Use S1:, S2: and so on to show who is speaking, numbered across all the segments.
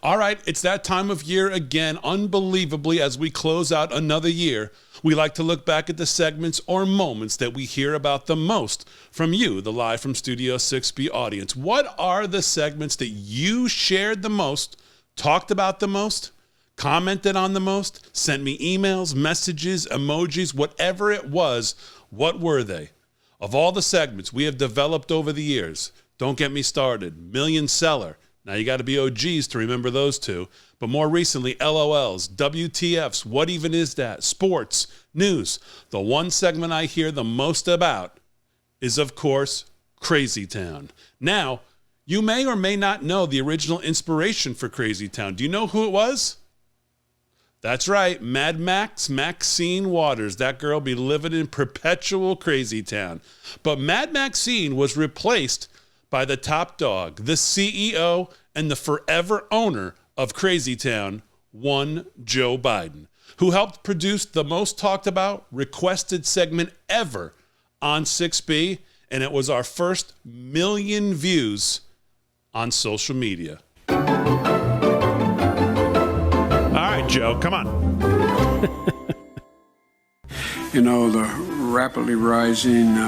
S1: All right, it's that time of year again. Unbelievably, as we close out another year, we like to look back at the segments or moments that we hear about the most from you, the Live from Studio 6B audience. What are the segments that you shared the most, talked about the most, commented on the most, sent me emails, messages, emojis, whatever it was? What were they? Of all the segments we have developed over the years, Don't Get Me Started, Million Seller. Now you got to be OGs to remember those two. But more recently, LOLs, WTFs, What Even Is That, Sports, News. The one segment I hear the most about is, of course, Crazytown. Now, you may or may not know the original inspiration for Crazytown. Do you know who it was? That's right, Mad Max, Maxine Waters. That girl be living in perpetual Crazytown. But Mad Maxine was replaced by the top dog, the CEO and the forever owner of Crazytown, one Joe Biden, who helped produce the most talked about, requested segment ever on 6B, and it was our first 1 million views on social media. All right, Joe, come on.
S2: You know, the rapidly rising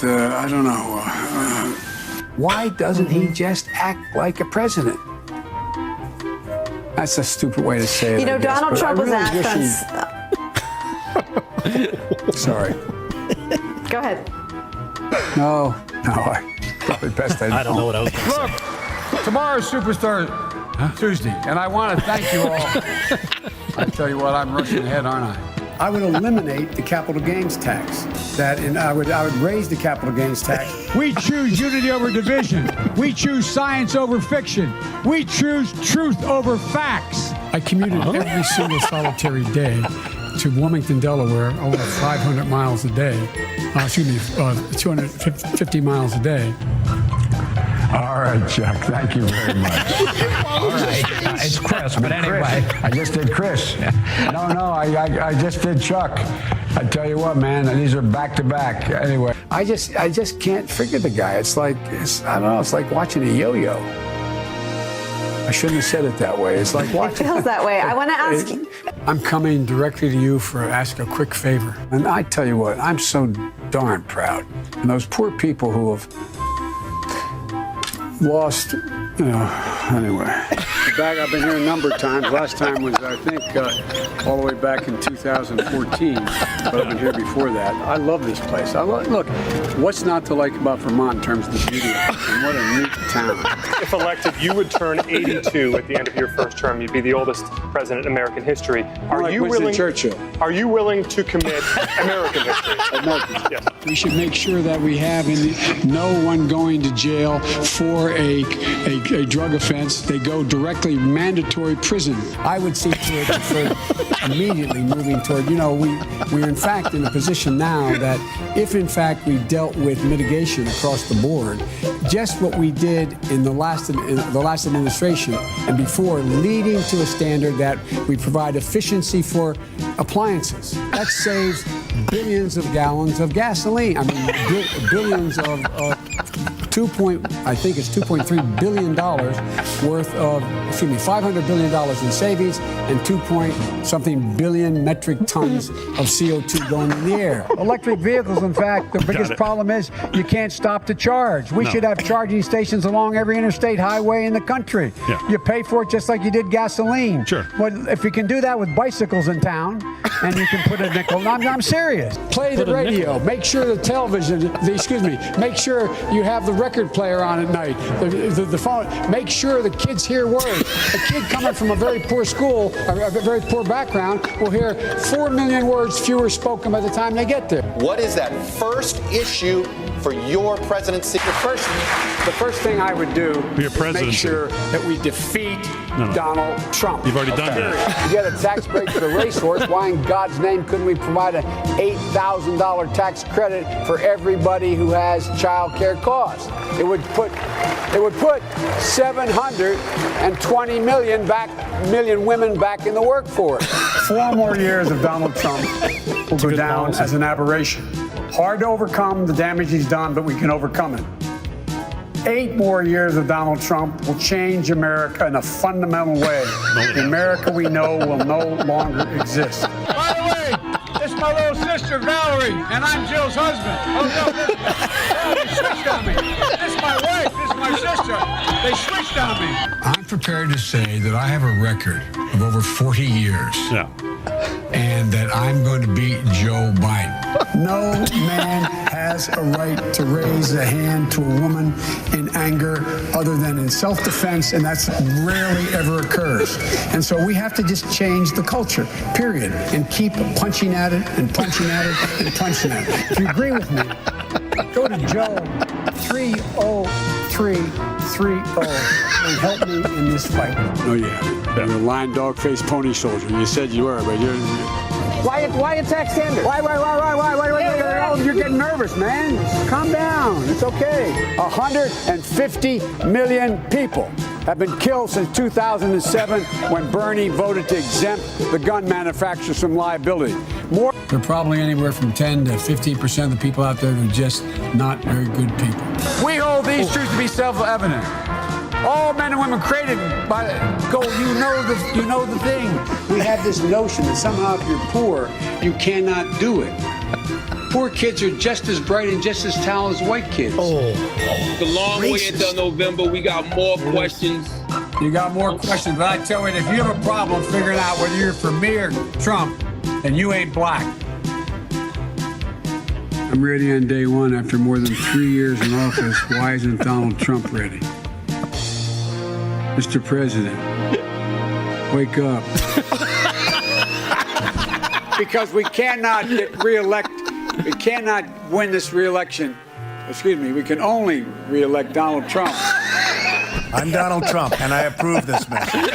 S2: I don't know. Why doesn't he just act like a president? That's a stupid way to say it.
S3: You know, Donald Trump was asked
S2: Sorry.
S3: Go ahead.
S2: No, probably best I
S4: don't know what I was going to say.
S2: Look, tomorrow's Superstar Tuesday, and I want to thank you all. I tell you what, I'm rushing ahead, aren't I? I would eliminate the capital gains tax. I would raise the capital gains tax.
S5: We choose unity over division. We choose science over fiction. We choose truth over facts.
S2: I commuted every single solitary day to Wilmington, Delaware, over 500 miles a day. 250 miles a day. All right, Chuck. Thank you very much.
S4: All right. It's Chris, but anyway.
S2: I just did Chris. No, I just did Chuck. I tell you what, man, these are back to back. Anyway, I just can't figure the guy. It's like watching a yo-yo. I shouldn't have said it that way. It's like watching.
S3: It feels that way. I want to ask you.
S2: I'm coming directly to you for ask a quick favor. And I tell you what, I'm so darn proud. And those poor people who have lost, anyway. I've been here a number of times. Last time was, I think, all the way back in 2014. But I've been here before that. I love this place. Look, what's not to like about Vermont in terms of the beauty of it? And what a neat town.
S6: If elected, you would turn 82 at the end of your first term. You'd be the oldest president in American history. Are you willing to commit American history?
S2: American.
S6: Yes.
S2: We should make sure that we have no one going to jail for a drug offense. They go directly mandatory prison. I would see to it for immediately moving toward, we're in fact in a position now that if in fact we dealt with mitigation across the board, just what we did in the last administration and before, leading to a standard that we provide efficiency for appliances. That saves billions of gallons of gasoline. I mean, billions of $2.3 billion worth of, $500 billion in savings and 2-point-something billion metric tons of CO2 going in the air.
S5: Electric vehicles, in fact, the biggest problem is you can't stop to charge. We should have charging stations along every interstate highway in the country.
S1: Yeah.
S5: You pay for it just like you did gasoline.
S1: Sure.
S5: Well, if you can do that with bicycles in town, and you can put a nickel. I'm serious.
S2: Play the radio. Make sure the television, make sure you have the record player on at night. The phone. Make sure the kids hear words. A kid coming from a very poor school, a very poor background, will hear 4 million words fewer spoken by the time they get there.
S7: What is that first issue for your presidency?
S2: The first thing I would do is make sure that we defeat Donald Trump.
S1: You've already done that.
S2: You get a tax break for the racehorse. Why in God's name couldn't we provide an $8,000 tax credit for everybody who has child care costs? It would put 720 million women back in the workforce. 4 more years of Donald Trump will go down as an aberration. Hard to overcome the damage he's done, but we can overcome it.
S5: 8 more years of Donald Trump will change America in a fundamental way. The America we know will no longer exist. By the way, this is my little sister, Valerie, and I'm Jill's husband. Oh, no, they switched on me. This is my wife. This is my sister. They switched on me. I'm prepared to say that I have a record of over 40 years.
S1: Yeah.
S5: And that I'm going to beat Joe Biden. No man has a right to raise a hand to a woman in anger other than in self-defense, and that's rarely ever occurs. And so we have to just change the culture, period, and keep punching at it and punching at it and punching at it. If you agree with me, go to Joe 30330 and help me in this fight. No, you haven't. You're a lying dog-faced pony soldier. You said you were, but you're... Why attack Sanders? Why? You're getting nervous, man. Calm down. It's okay. 150 million people have been killed since 2007 when Bernie voted to exempt the gun manufacturers from liability. There are probably anywhere from 10 to 15% of the people out there who are just not very good people. We hold these truths to be self-evident. All men and women created by God. You know the thing. We have this notion that somehow if you're poor, you cannot do it. Poor kids are just as bright and just as talented as white kids.
S8: It's a long way until November. We got more questions.
S5: You got more questions, but I tell you, if you have a problem figuring out whether you're for me or Trump, then you ain't black. I'm ready on day one after more than 3 years in office. Why isn't Donald Trump ready? Mr. President, wake up. Because we cannot get reelected. We cannot win this reelection. Excuse me, we can only reelect Donald Trump.
S9: I'm Donald Trump, and I approve this message.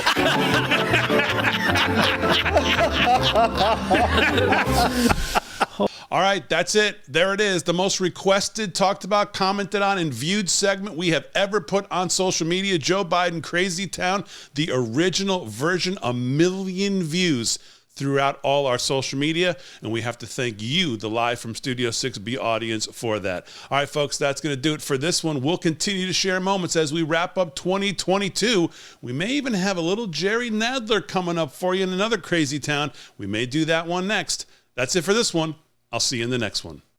S1: All right, that's it. There it is. The most requested, talked about, commented on, and viewed segment we have ever put on social media. Joe Biden, Crazy Town, the original version, 1 million views throughout all our social media. And we have to thank you, the Live from Studio 6B audience, for that. All right, folks, that's going to do it for this one. We'll continue to share moments as we wrap up 2022. We may even have a little Jerry Nadler coming up for you in another Crazy Town. We may do that one next. That's it for this one. I'll see you in the next one.